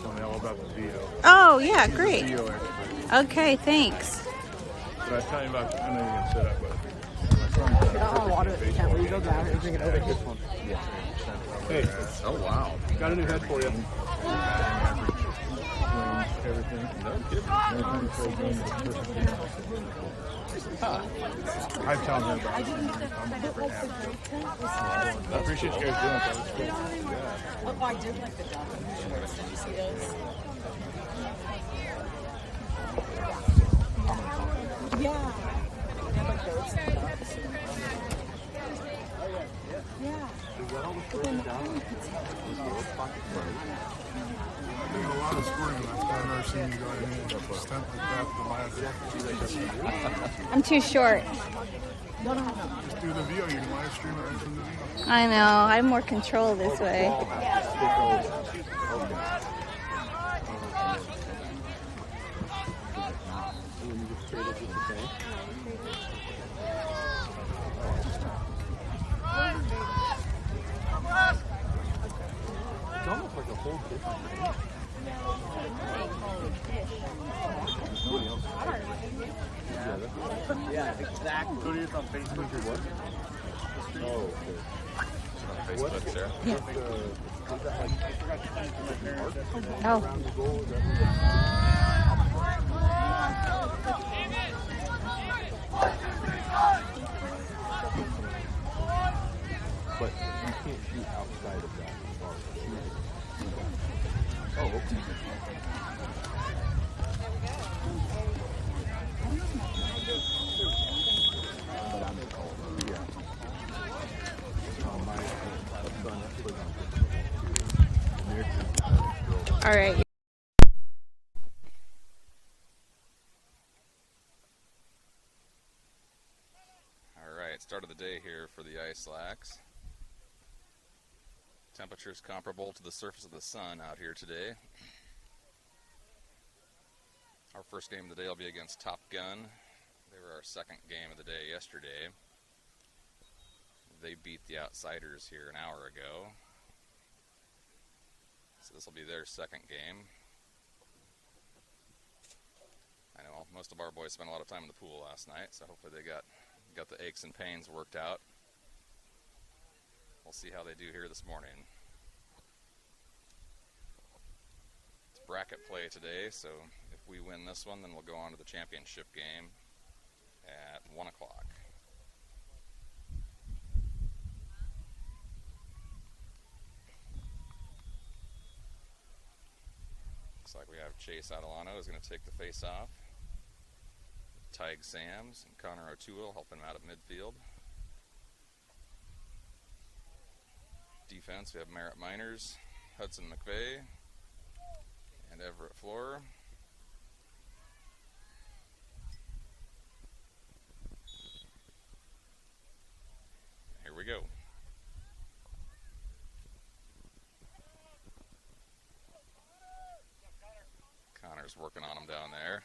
telling all about the VO. Oh, yeah, He's great. the VO expert. Okay, thanks. But I was telling you about, I know you're going to sit up, but hey, Oh, wow. got a new head for you. Everything. No kidding. I'm telling her about it. I appreciate you guys doing that. That was cool. Oh, I did like the documentary shorts. Did you see those? Yeah. They have like those stuff. Yeah. But then I do a lot of squirting. I've never seen you go ahead and stunt like that for my I'm too short. Just do the VO. You can live stream it right from the VO. I know. I have more control this way. It's almost like a whole different thing. Yeah, exactly. Go to it on Facebook or what? Oh, okay. Facebook, Sarah. Oh. But you can't shoot outside of that. Oh, okay. All right. All right, start of the day here for the ice lax. Temperatures comparable to the surface of the sun out here today. Our first game of the day will be against Top Gun. They were our second game of the day yesterday. They beat the Outsiders here an hour ago. So this will be their second game. I know most of our boys spent a lot of time in the pool last night, so hopefully they got the aches and pains worked out. We'll see how they do here this morning. It's bracket play today, so if we win this one, then we'll go on to the championship game at 1 o'clock. Looks like we have Chase Adelano is going to take the face off. Tig Sams and Connor O'Toole helping him out of midfield. Defense, we have Merritt Miners, Hudson McVeigh, and Everett Floor. Here we go. Connor's working on him down there.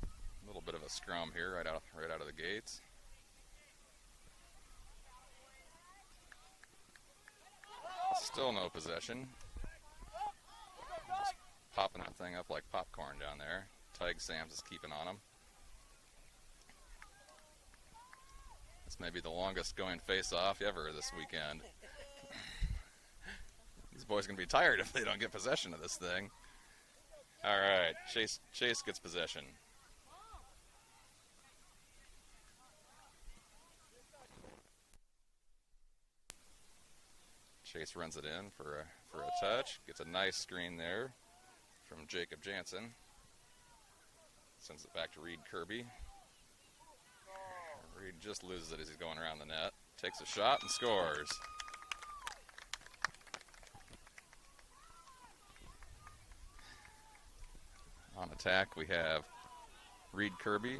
A little bit of a scrum here right out of the gates. Still no possession. Just popping that thing up like popcorn down there. Tig Sams is keeping on him. This may be the longest going face-off ever this weekend. These boys are going to be tired if they don't get possession of this thing. All right, Chase gets possession. Chase runs it in for a touch. Gets a nice screen there from Jacob Jansen. Sends it back to Reed Kirby. Reed just loses it as he's going around the net. Takes a shot and scores. On attack, we have Reed Kirby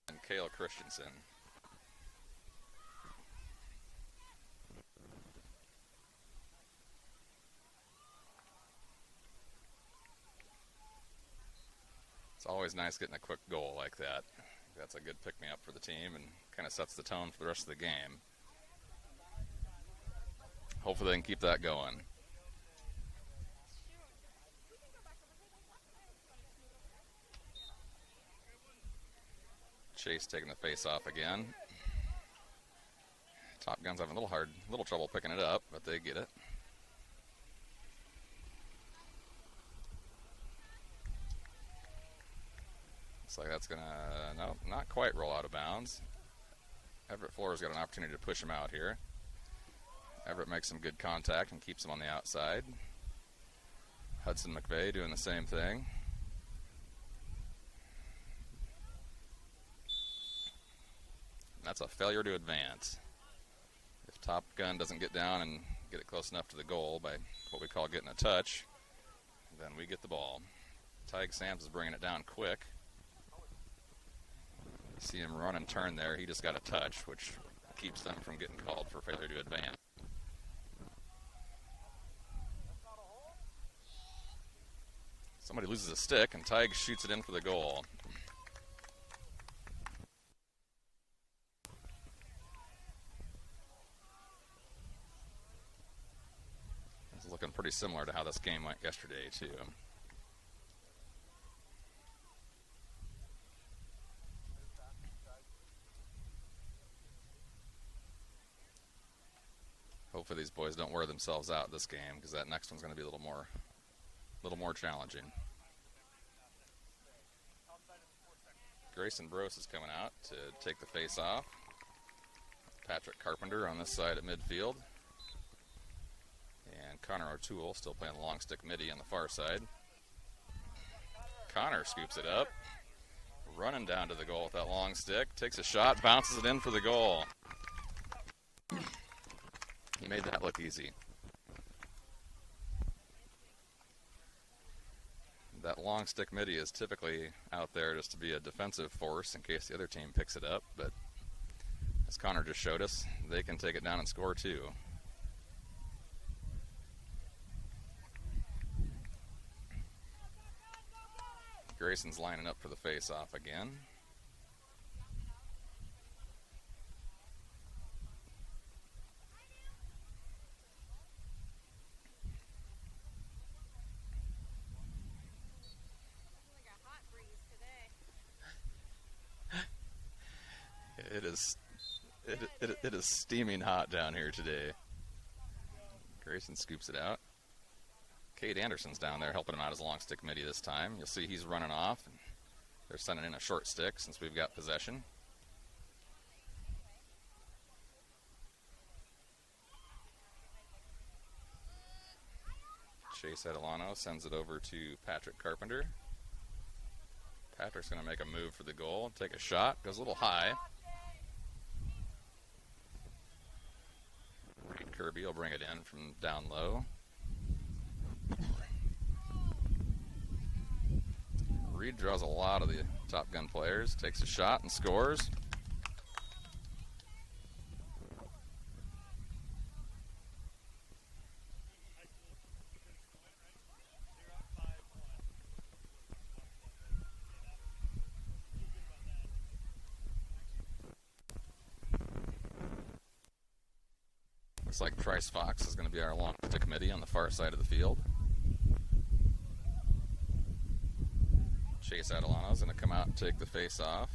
and Cale Christensen. It's always nice getting a quick goal like that. That's a good pick-me-up for the team and kind of sets the tone for the rest of the game. hopefully they can keep that going. Chase taking the face off again. Top Gun's having a little trouble picking it up, but they get it. Looks like that's gonna, no, not quite roll out of bounds. Everett Flores got an opportunity to push him out here. Everett makes some good contact and keeps him on the outside. Hudson McVeigh doing the same thing. And that's a failure to advance. If Top Gun doesn't get down and get it close enough to the goal by what we call getting a touch, then we get the ball. Tig Sams is bringing it down quick. See him run and turn there. He just got a touch, which keeps them from getting called for failure to advance. Somebody loses a stick, and Tig shoots it in for the goal. It's looking pretty similar to how this game went yesterday, too. Hopefully these boys don't wear themselves out this game, because that next one's going to be a little more challenging. Grayson Brose is coming out to take the face off. Patrick Carpenter on this side at midfield. And Connor O'Toole still playing long stick midi on the far side. Connor scoops it up. Running down to the goal with that long stick. Takes a shot, bounces it in for the goal. He made that look easy. That long stick midi is typically out there just to be a defensive force in case the other team picks it up, but as Connor just showed us, they can take it down and score too. Grayson's lining up for the face-off again. It is steaming hot down here today. Grayson scoops it out. Cade Anderson's down there helping him out as a long stick midi this time. You'll see he's running off. And they're sending in a short stick since we've got possession. Chase Adelano sends it over to Patrick Carpenter. Patrick's going to make a move for the goal, take a shot, goes a little high. Reed Kirby will bring it in from down low. Reed draws a lot of the Top Gun players, takes a shot and scores. Looks like Trice Fox is going to be our long stick midi on the far side of the field. Chase Adelano is going to come out and take the face off.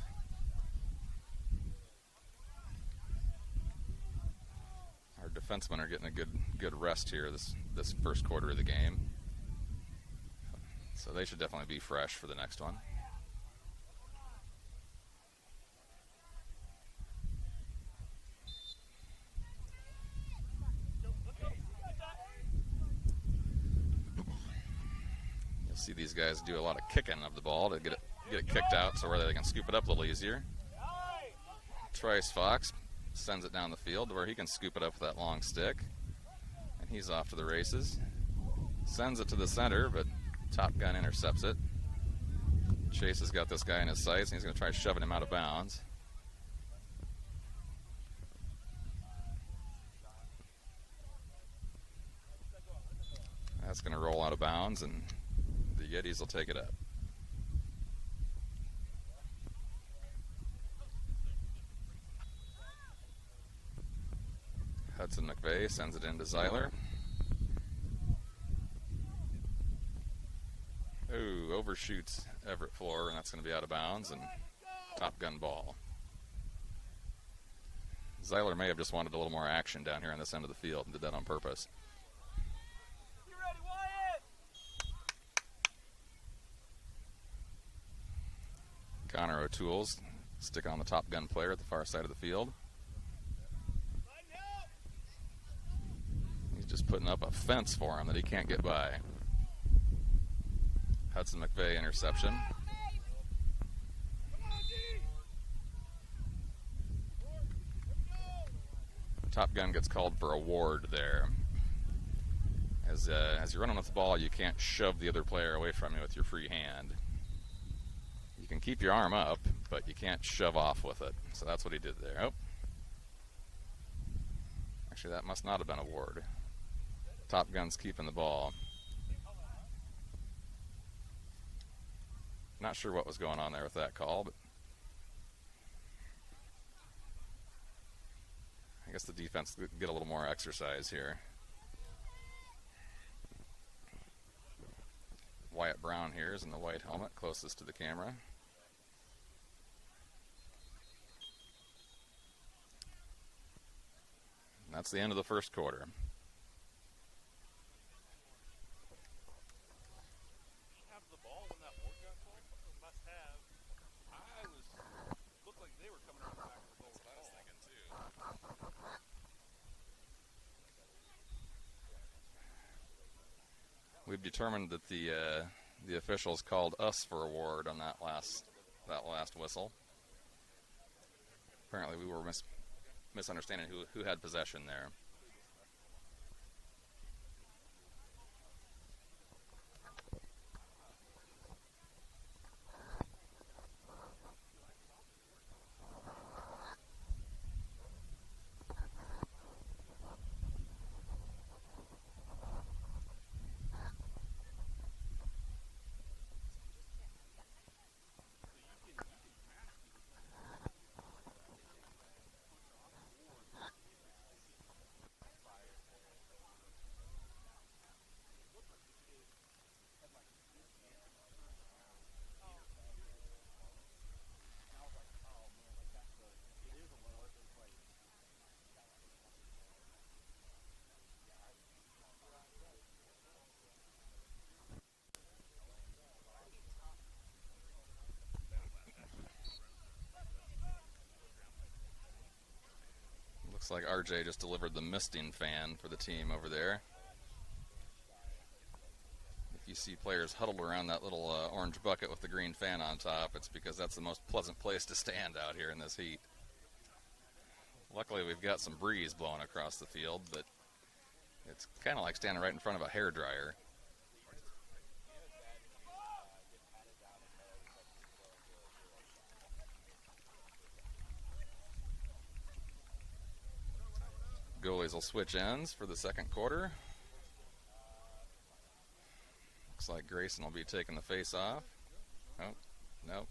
Our defensemen are getting a good rest here this first quarter of the game. So they should definitely be fresh for the next one. See these guys do a lot of kicking of the ball to get it kicked out so where they can scoop it up a little easier. Trice Fox sends it down the field where he can scoop it up with that long stick. And he's off to the races. Sends it to the center, but Top Gun intercepts it. Chase has got this guy in his sights, and he's going to try shoving him out of bounds. That's going to roll out of bounds, and the Yetis will take it up. Hudson McVeigh sends it into Zeiler. Ooh, overshoots Everett Floor, and that's going to be out of bounds, and Top Gun ball. Zeiler may have just wanted a little more action down here on this end of the field and did that on purpose. Connor O'Toole's stick on the Top Gun player at the far side of the field. He's just putting up a fence for him that he can't get by. Hudson McVeigh interception. Top Gun gets called for a ward there. As you're running with the ball, you can't shove the other player away from you with your free hand. You can keep your arm up, but you can't shove off with it. So that's what he did there. Oh. Actually, that must not have been a ward. Top Gun's keeping the ball. Not sure what was going on there with that call, but I guess the defense get a little more exercise here. Wyatt Brown here is in the white helmet, closest to the camera. And that's the end of the first quarter. We've determined that the officials called us for a ward on that last whistle. Apparently, we were misunderstanding who had possession there. Looks like RJ just delivered the misting fan for the team over there. If you see players huddled around that little orange bucket with the green fan on top, it's because that's the most pleasant place to stand out here in this heat. Luckily, we've got some breeze blowing across the field, but it's kind of like standing right in front of a hairdryer. Goalies will switch ends for the second quarter. Looks like Grayson will be taking the face off. Oh, nope.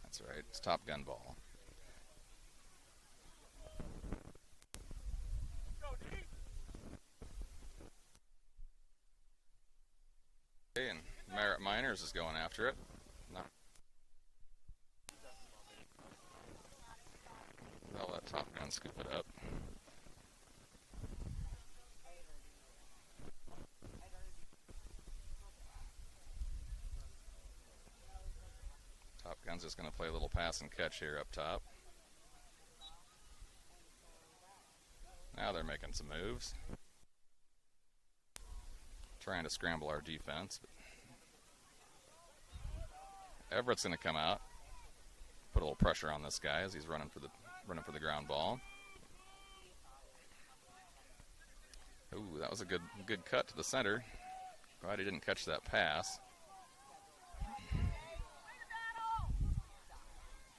That's right. It's Top Gun ball. Okay, and Merritt Miners is going after it. They'll let Top Gun scoop it up. Top Gun's just going to play a little pass and catch here up top. Now they're making some moves. Trying to scramble our defense. But Everett's going to come out. Put a little pressure on this guy as he's running for the ground ball. Ooh, that was a good cut to the center. Glad he didn't catch that pass.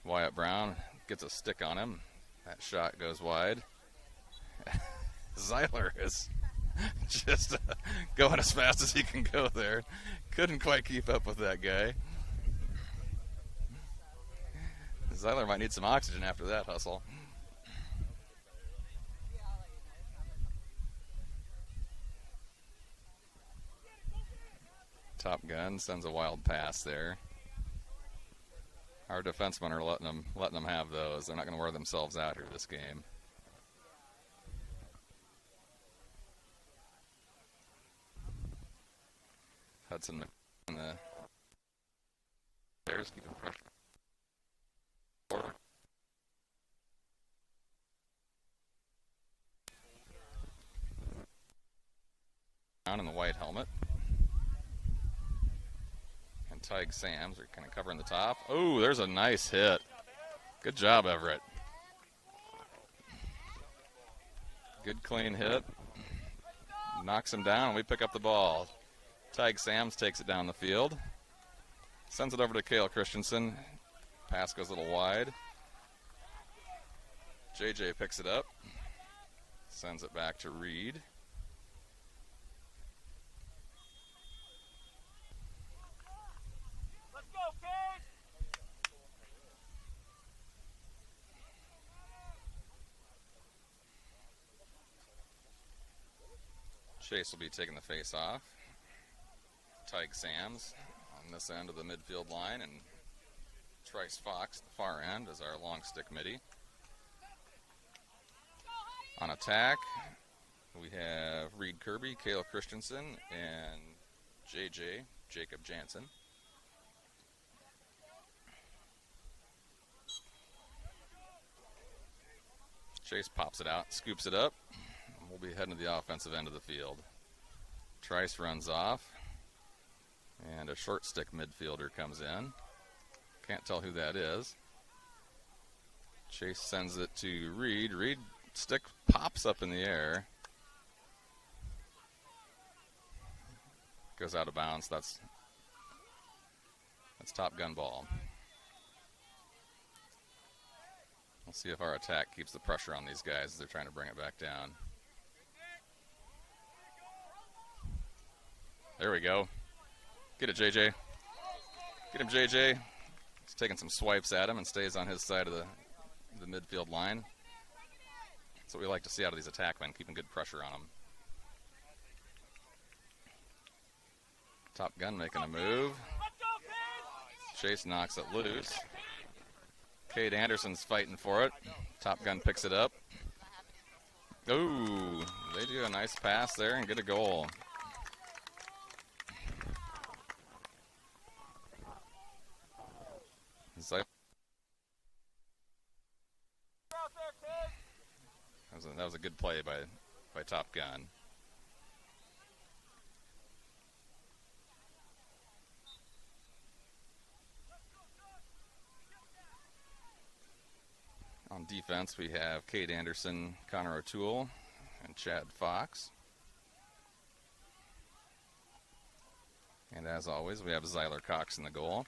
Wyatt Brown gets a stick on him. That shot goes wide. Zeiler is just going as fast as he can go there. Couldn't quite keep up with that guy. Zeiler might need some oxygen after that hustle. Top Gun sends a wild pass there. Our defensemen are letting them have those. They're not going to wear themselves out here this game. Hudson in the Bears keeping pressure. Down in the white helmet. And Tig Sams are kind of covering the top. Oh, there's a nice hit. Good job, Everett. Good clean hit. Knocks him down, and we pick up the ball. Tig Sams takes it down the field. Sends it over to Cale Christensen. Pass goes a little wide. JJ picks it up. Sends it back to Reed. Chase will be taking the face off. Tig Sams on this end of the midfield line, and Trice Fox, the far end, is our long stick midi. On attack, we have Reed Kirby, Cale Christensen, and JJ, Jacob Jansen. Chase pops it out, scoops it up. We'll be heading to the offensive end of the field. Trice runs off, and a short stick midfielder comes in. Can't tell who that is. Chase sends it to Reed. Reed stick pops up in the air. Goes out of bounds. That's Top Gun ball. We'll see if our attack keeps the pressure on these guys as they're trying to bring it back down. There we go. Get it, JJ. Get him, JJ. He's taking some swipes at him and stays on his side of the midfield line. That's what we like to see out of these attackmen, keeping good pressure on them. Top Gun making a move. Chase knocks it loose. Cade Anderson's fighting for it. Top Gun picks it up. Ooh, they do a nice pass there and get a goal. That was a good play by Top Gun. On defense, we have Cade Anderson, Connor O'Toole, and Chad Fox. And as always, we have Zyler Cox in the goal.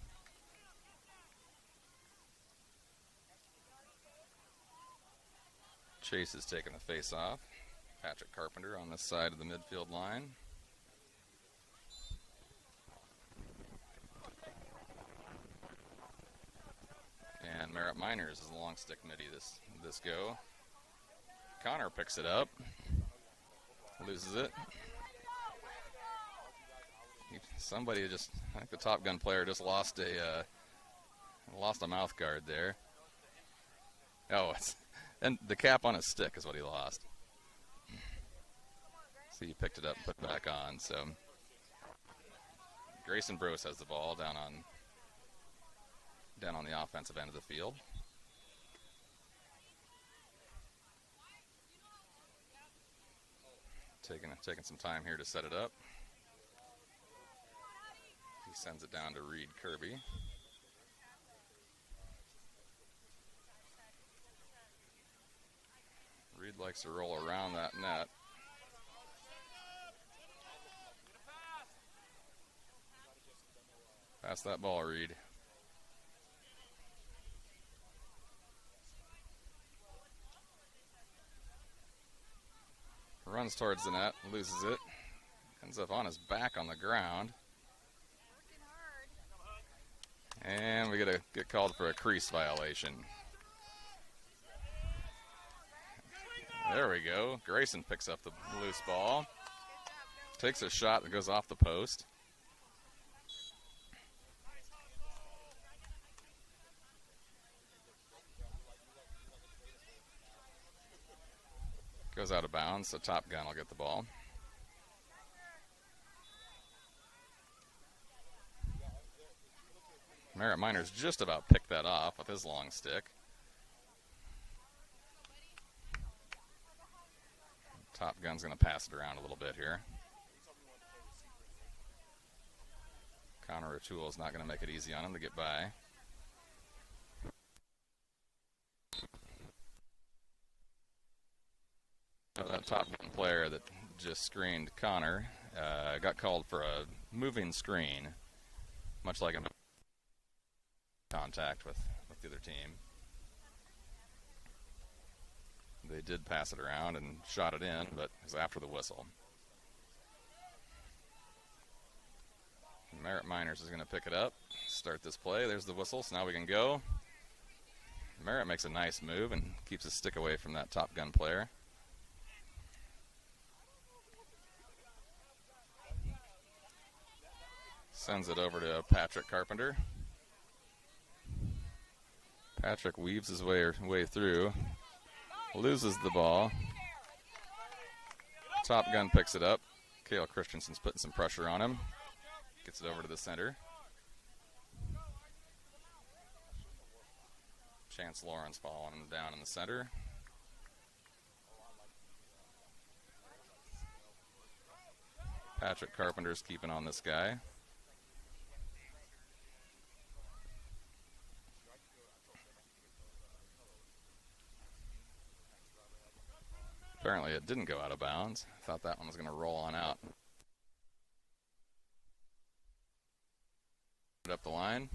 Chase is taking the face off. Patrick Carpenter on this side of the midfield line. And Merritt Miners is the long stick midi this go. Connor picks it up. Loses it. Somebody just, I think the Top Gun player just lost a mouth guard there. Oh, and the cap on his stick is what he lost. So he picked it up and put it back on. So Grayson Brose has the ball down on the offensive end of the field. Taking some time here to set it up. He sends it down to Reed Kirby. Reed likes to roll around that net. Pass that ball, Reed. Runs towards the net, loses it. Ends up on his back on the ground. And we get called for a crease violation. There we go. Grayson picks up the loose ball. Takes a shot that goes off the post. Goes out of bounds, so Top Gun will get the ball. Merritt Miners just about picked that off with his long stick. Top Gun's going to pass it around a little bit here. Connor O'Toole is not going to make it easy on him to get by. That Top Gun player that just screened Connor got called for a moving screen, much like a contact with the other team. They did pass it around and shot it in, but it was after the whistle. Merritt Miners is going to pick it up, start this play. There's the whistle, so now we can go. Merritt makes a nice move and keeps his stick away from that Top Gun player. Sends it over to Patrick Carpenter. Patrick weaves his way through, loses the ball. Top Gun picks it up. Cale Christensen's putting some pressure on him. Gets it over to the center. Chance Lawrence following him down in the center. Patrick Carpenter's keeping on this guy. Apparently it didn't go out of bounds. I thought that one was going to roll on out. Up the line.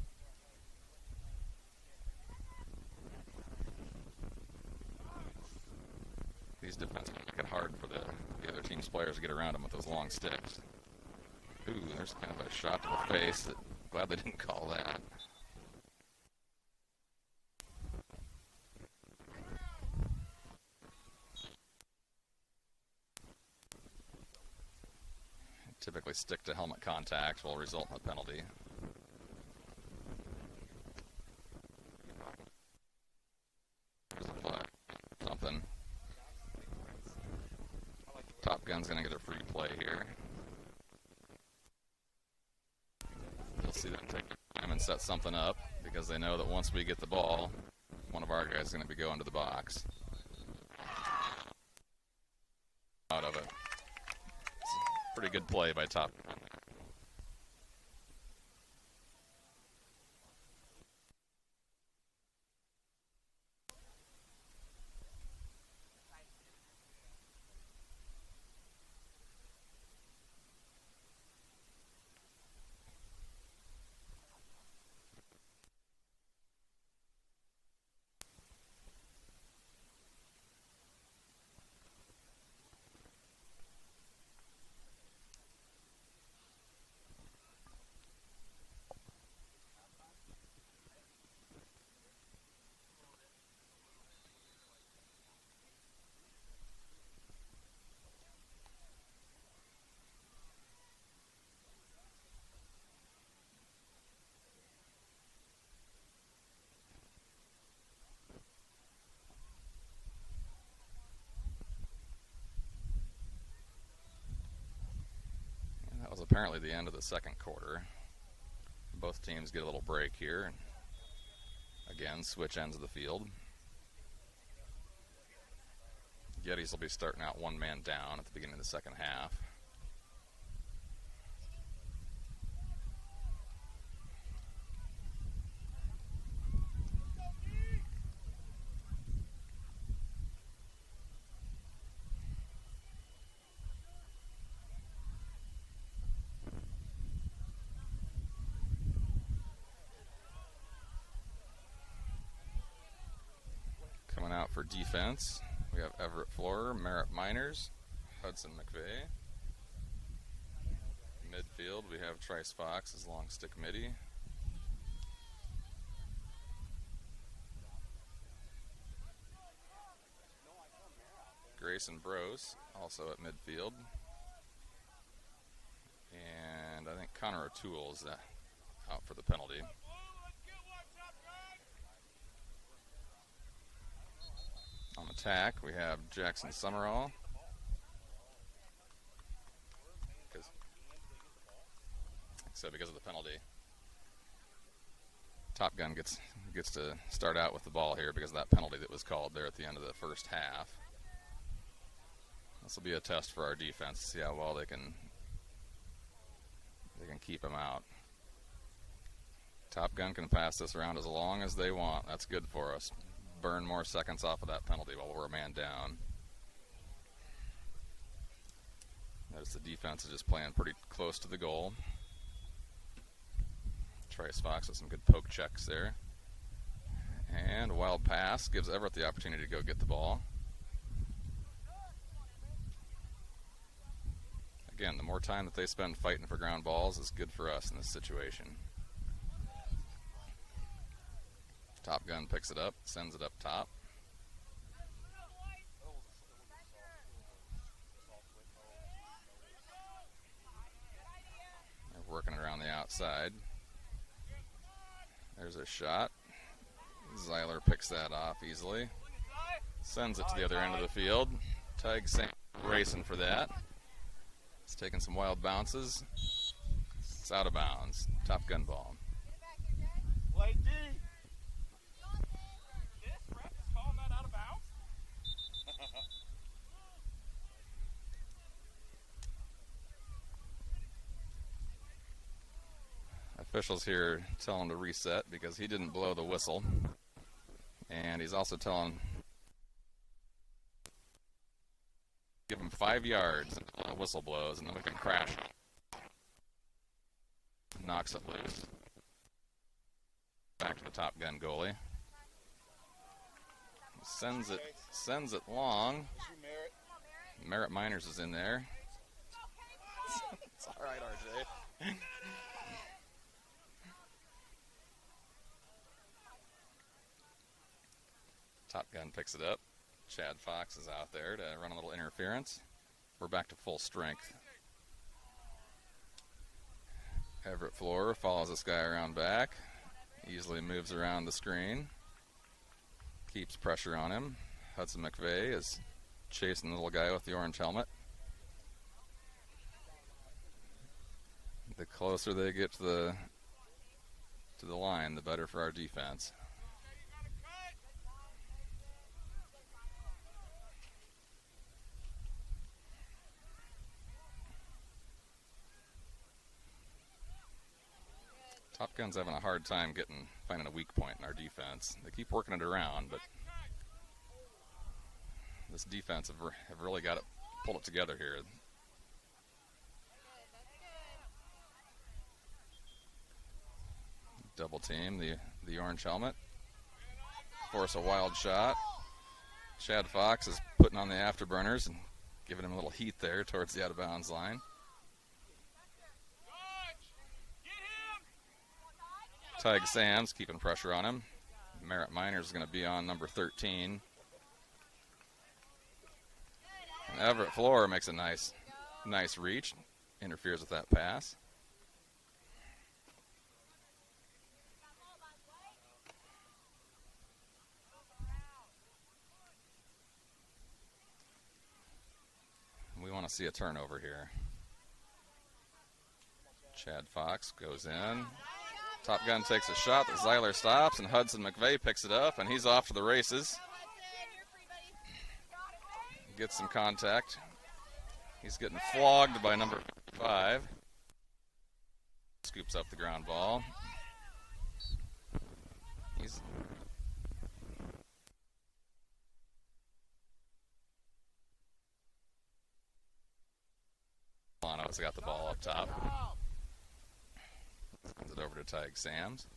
These defensemen make it hard for the other team's players to get around them with those long sticks. Ooh, there's kind of a shot to the face. Glad they didn't call that. Typically stick to helmet contact will result in a penalty. Something. Top Gun's going to get a free play here. You'll see them take time and set something up because they know that once we get the ball, one of our guys is going to be going to the box. Out of it. Pretty good play by Top Gun. Apparently the end of the second quarter. Both teams get a little break here. Again, switch ends of the field. Yetis will be starting out one man down at the beginning of the second half. Out for defense, we have Everett Florer, Merritt Miners, Hudson McVeigh. Midfield, we have Trice Fox as long stick midi. Grayson Brose also at midfield. And I think Connor O'Toole is out for the penalty. On the attack, we have Jackson Summerall. Because of the penalty, Top Gun gets to start out with the ball here because of that penalty that was called there at the end of the first half. This will be a test for our defense to see how well they can keep him out. Top Gun can pass this around as long as they want. That's good for us. Burn more seconds off of that penalty while we're a man down. Notice the defense is just playing pretty close to the goal. Trice Fox with some good poke checks there. And a wild pass gives Everett the opportunity to go get the ball. Again, the more time that they spend fighting for ground balls is good for us in this situation. Top Gun picks it up, sends it up top. They're working it around the outside. There's a shot. Zeiler picks that off easily. Sends it to the other end of the field. Tig Sam racing for that. It's taking some wild bounces. It's out of bounds. Top Gun ball. Officials here tell him to reset because he didn't blow the whistle. And he's also telling give him 5 yards until the whistle blows and then we can crash. Knocks it loose. Back to the Top Gun goalie. Sends it long. Merritt Miners is in there. It's all right, RJ. Top Gun picks it up. Chad Fox is out there to run a little interference. We're back to full strength. Everett Floor follows this guy around back. Easily moves around the screen. Keeps pressure on him. Hudson McVeigh is chasing the little guy with the orange helmet. The closer they get to the line, the better for our defense. Top Gun's having a hard time finding a weak point in our defense. They keep working it around, but this defense have really got it pulled it together here. Double team the orange helmet. Force a wild shot. Chad Fox is putting on the afterburners and giving him a little heat there towards the out of bounds line. Tig Sam's keeping pressure on him. Merritt Miners is going to be on number 13. And Everett Floor makes a nice reach. Interferes with that pass. We want to see a turnover here. Chad Fox goes in. Top Gun takes a shot that Zeiler stops, and Hudson McVeigh picks it up, and he's off to the races. Gets some contact. He's getting flogged by number 5. Scoops up the ground ball. Lano's got the ball up top. Sends it over to Tig Sams.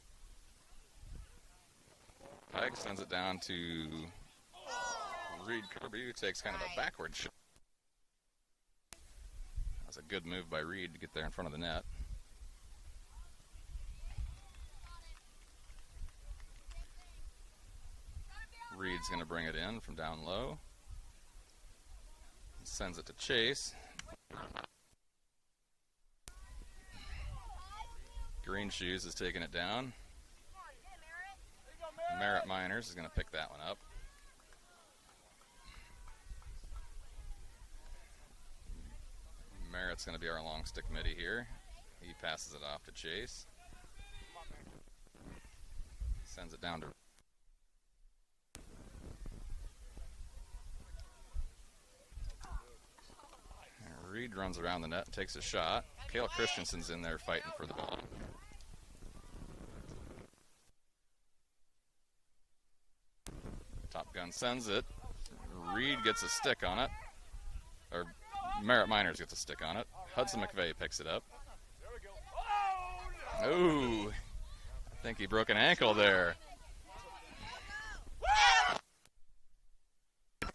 Tig sends it down to Reed Kirby, who takes kind of a backward shot. That's a good move by Reed to get there in front of the net. Reed's going to bring it in from down low. Sends it to Chase. Green Shoes is taking it down. Merritt Miners is going to pick that one up. Merritt's going to be our long stick midi here. He passes it off to Chase. Sends it down to Reed, runs around the net, takes a shot. Cale Christensen's in there fighting for the ball. Top Gun sends it. Reed gets a stick on it. Or Merritt Miners gets a stick on it. Hudson McVeigh picks it up. Ooh, I think he broke an ankle there.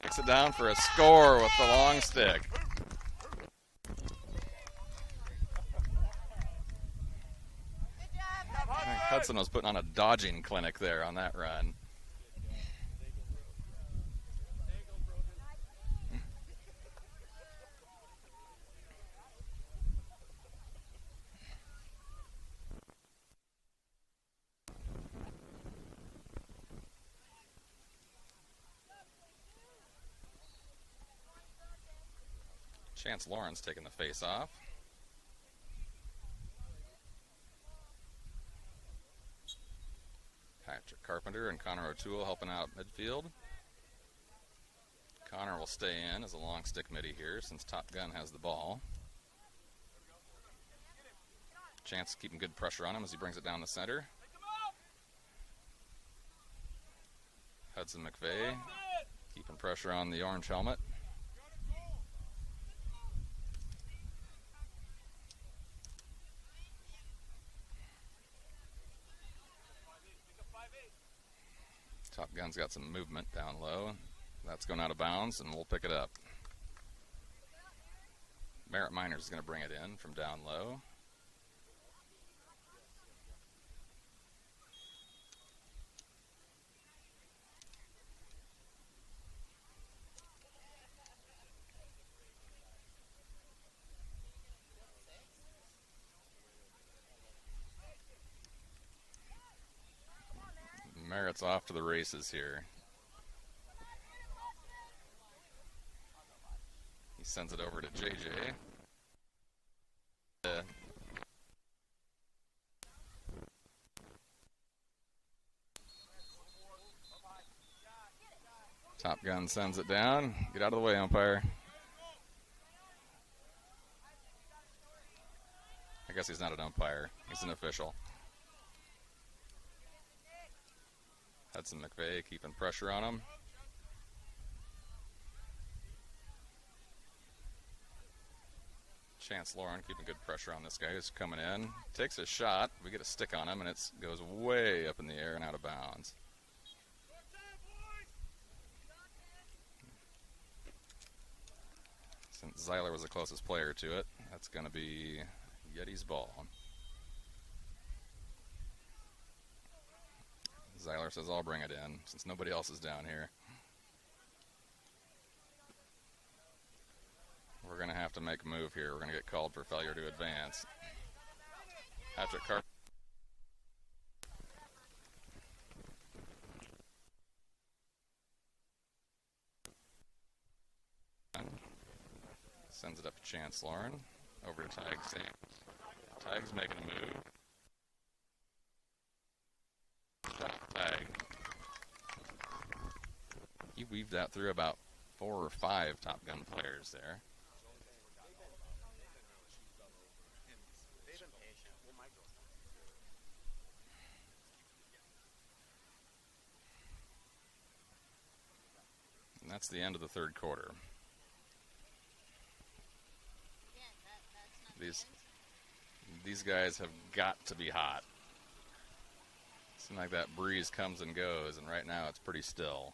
Takes it down for a score with the long stick. I think Hudson was putting on a dodging clinic there on that run. Chance Lawrence taking the face off. Patrick Carpenter and Connor O'Toole helping out midfield. Connor will stay in as a long stick midi here since Top Gun has the ball. Chance keeping good pressure on him as he brings it down the center. Hudson McVeigh keeping pressure on the orange helmet. Top Gun's got some movement down low. That's going out of bounds, and we'll pick it up. Merritt Miners is going to bring it in from down low. Merritt's off to the races here. He sends it over to JJ. Top Gun sends it down. Get out of the way, umpire. I guess he's not an umpire. He's an official. Hudson McVeigh keeping pressure on him. Chance Lauren keeping good pressure on this guy who's coming in. Takes a shot. We get a stick on him, and it goes way up in the air and out of bounds. Since Zeiler was the closest player to it, that's going to be Yeti's ball. Zeiler says, I'll bring it in, since nobody else is down here. We're going to have to make a move here. We're going to get called for failure to advance. Patrick Carter. Sends it up to Chance Lauren. Over to Tig Sam. Tig's making a move. Tag. He weaved that through about 4 or 5 Top Gun players there. And that's the end of the third quarter. These guys have got to be hot. Seems like that breeze comes and goes, and right now it's pretty still.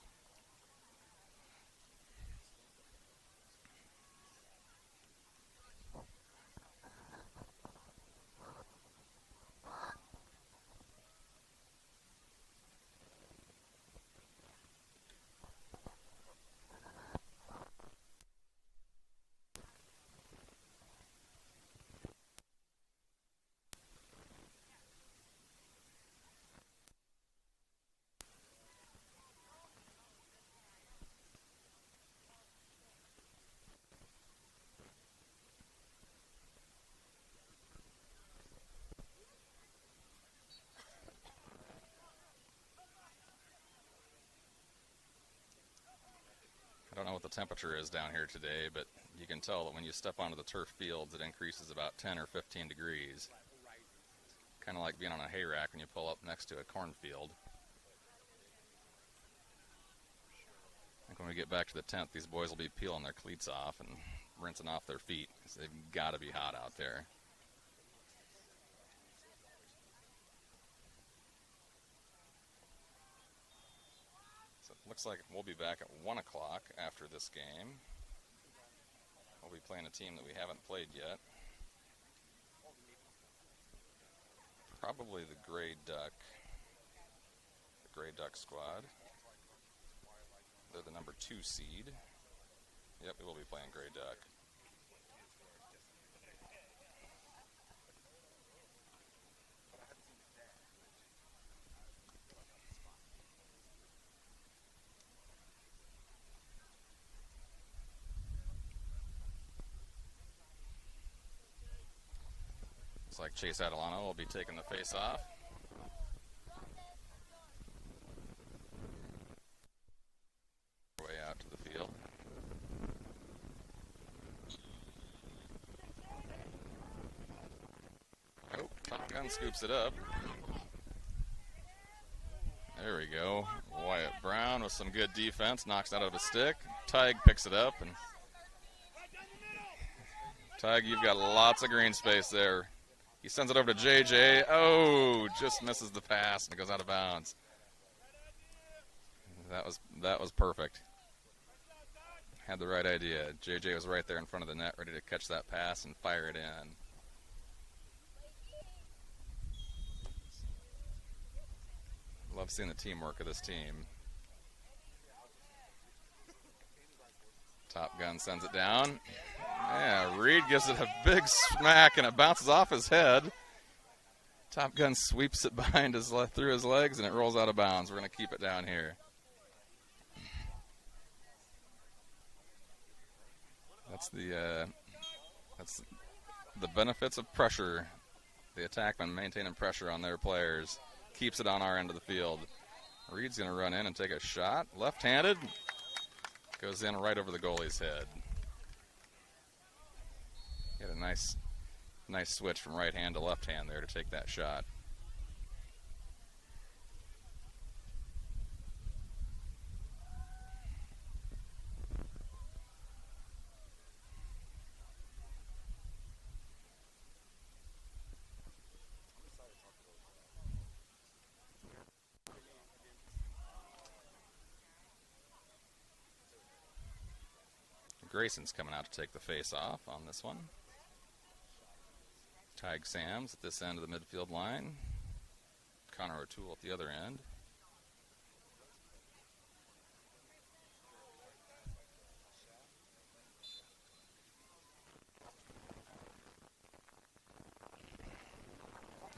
temperature is down here today, but you can tell that when you step onto the turf fields, it increases about 10 or 15 degrees. Kind of like being on a hay rack when you pull up next to a cornfield. I think when we get back to the tent, these boys will be peeling their cleats off and rinsing off their feet because they've got to be hot out there. So it looks like we'll be back at 1 o'clock after this game. We'll be playing a team that we haven't played yet. Probably the Gray Duck. The Gray Duck squad. They're the number 2 seed. Yep, we will be playing Gray Duck. Looks like Chase Adelano will be taking the face off. Way out to the field. Oh, Top Gun scoops it up. There we go. Wyatt Brown with some good defense, knocks it out of a stick. Tig picks it up, and Tig, you've got lots of green space there. He sends it over to JJ. Oh, just misses the pass and it goes out of bounds. That was perfect. Had the right idea. JJ was right there in front of the net, ready to catch that pass and fire it in. Love seeing the teamwork of this team. Top Gun sends it down. Yeah, Reed gives it a big smack and it bounces off his head. Top Gun sweeps it behind through his legs and it rolls out of bounds. We're going to keep it down here. That's the benefits of pressure. The attackman maintaining pressure on their players. Keeps it on our end of the field. Reed's going to run in and take a shot. Left-handed. Goes in right over the goalie's head. Get a nice switch from right hand to left hand there to take that shot. Grayson's coming out to take the face off on this one. Tig Sams at this end of the midfield line. Connor O'Toole at the other end.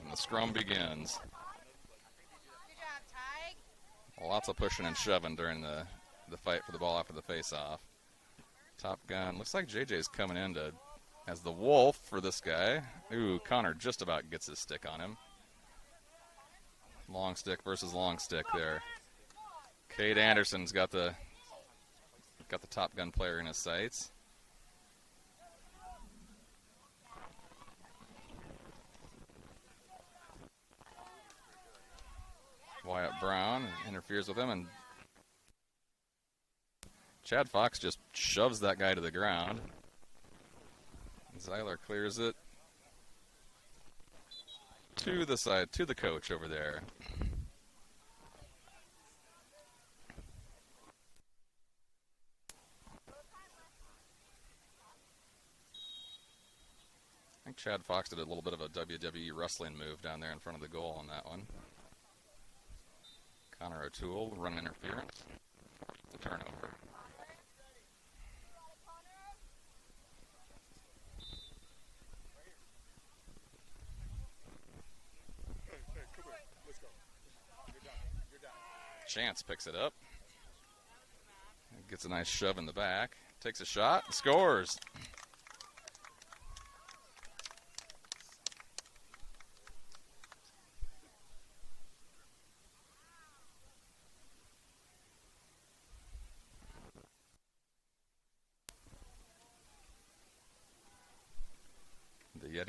And the scrum begins. Good job, Tig. Lots of pushing and shoving during the fight for the ball after the face-off. Top Gun. Looks like JJ's coming in as the wolf for this guy. Ooh, Connor just about gets his stick on him. Long stick versus long stick there. Cade Anderson's got the Top Gun player in his sights. Wyatt Brown interferes with him, and Chad Fox just shoves that guy to the ground. Zeiler clears it to the side, to the coach over there. I think Chad Fox did a little bit of a WWE wrestling move down there in front of the goal on that one. Connor O'Toole, run interference. The turnover. Chance picks it up. Gets a nice shove in the back. Takes a shot and scores.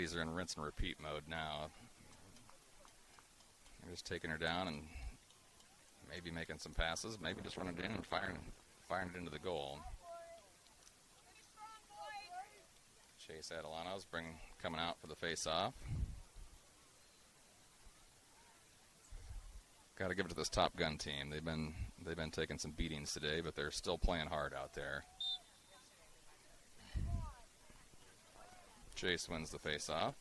ladies are in rinse and repeat mode now. They're just taking her down and maybe making some passes, maybe just running it in and firing it into the goal. Chase Adelano's coming out for the face-off. Got to give it to this Top Gun team. They've been taking some beatings today, but they're still playing hard out there. Chase wins the face-off.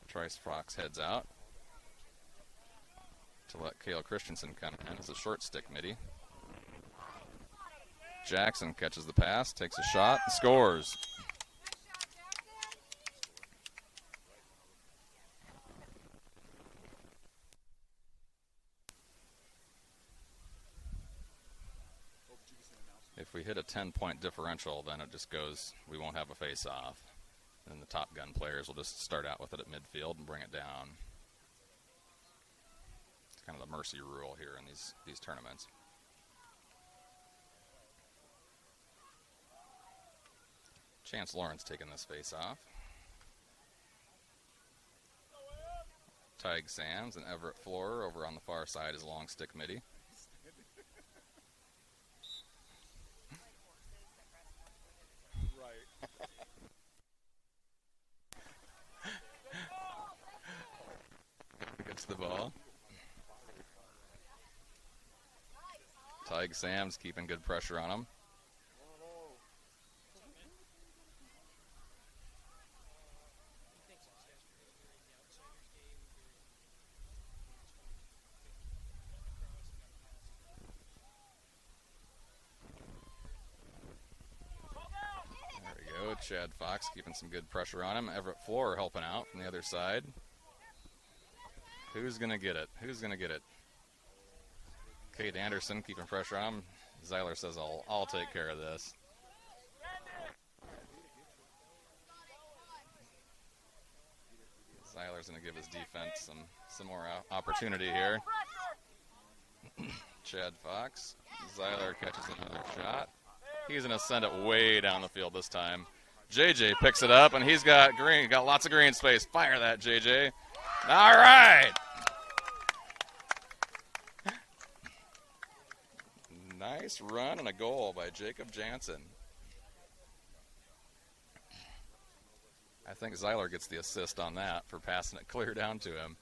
Trice Fox heads out to let Kale Christensen come in as a short stick midi. Jackson catches the pass, takes a shot, and scores. If we hit a 10-point differential, then it just goes, we won't have a face-off. And the Top Gun players will just start out with it at midfield and bring it down. It's kind of the mercy rule here in these tournaments. Chance Lawrence taking this face-off. Tig Sams and Everett Floor over on the far side is long stick midi. Gets the ball. Tig Sams keeping good pressure on him. Chad Fox keeping some good pressure on him. Everett Floor helping out from the other side. Who's going to get it? Who's going to get it? Kate Anderson keeping pressure on him. Zeiler says, I'll take care of this. Zeiler's going to give his defense some more opportunity here. Chad Fox. Zeiler catches another shot. He's going to send it way down the field this time. JJ picks it up, and he's got lots of green space. Fire that, JJ. All right. Nice run and a goal by Jacob Jansen. I think Zeiler gets the assist on that for passing it clear down to him.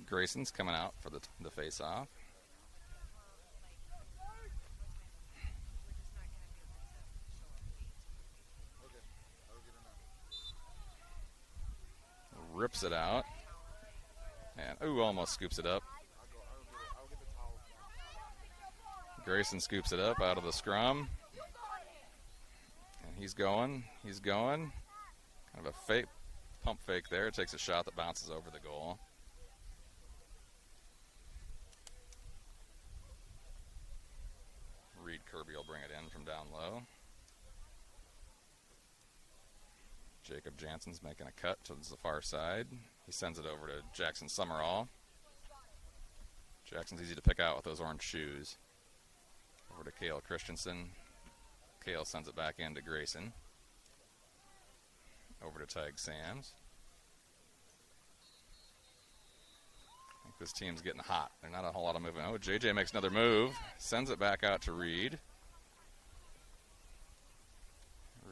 Grayson's coming out for the face-off. Rips it out. And, almost scoops it up. Grayson scoops it up out of the scrum. And he's going. Kind of a fake, pump fake there. Takes a shot that bounces over the goal. Reed Kirby will bring it in from down low. Jacob Jansen's making a cut towards the far side. He sends it over to Jackson Summerall. Jackson's easy to pick out with those orange shoes. Over to Kale Christensen. Kale sends it back in to Grayson. Over to Tig Sams. I think this team's getting hot. There's not a whole lot of movement. Oh, JJ makes another move. Sends it back out to Reed.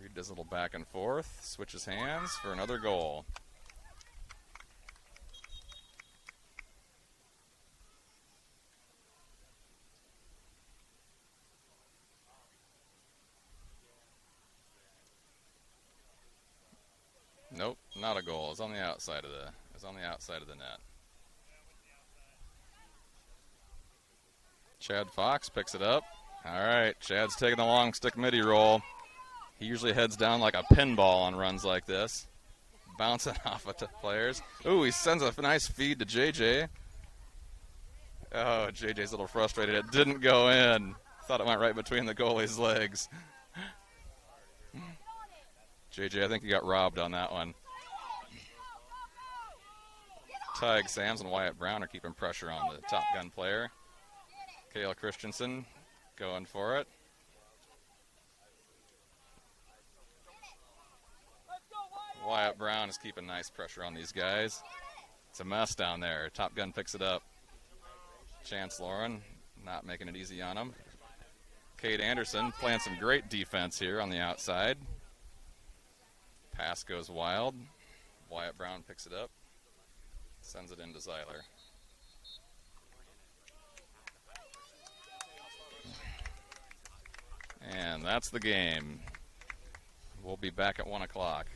Reed does a little back and forth. Switches hands for another goal. Nope, not a goal. It's on the outside of the net. Chad Fox picks it up. All right, Chad's taking the long stick midi roll. He usually heads down like a pinball on runs like this, bouncing off of players. Ooh, he sends a nice feed to JJ. Oh, JJ's a little frustrated. It didn't go in. Thought it went right between the goalie's legs. JJ, I think you got robbed on that one. Tig Sams and Wyatt Brown are keeping pressure on the Top Gun player. Kale Christensen going for it. Wyatt Brown is keeping nice pressure on these guys. It's a mess down there. Top Gun picks it up. Chance Lauren not making it easy on him. Kate Anderson playing some great defense here on the outside. Pass goes wild. Wyatt Brown picks it up. Sends it into Zeiler. And that's the game. We'll be back at 1 o'clock.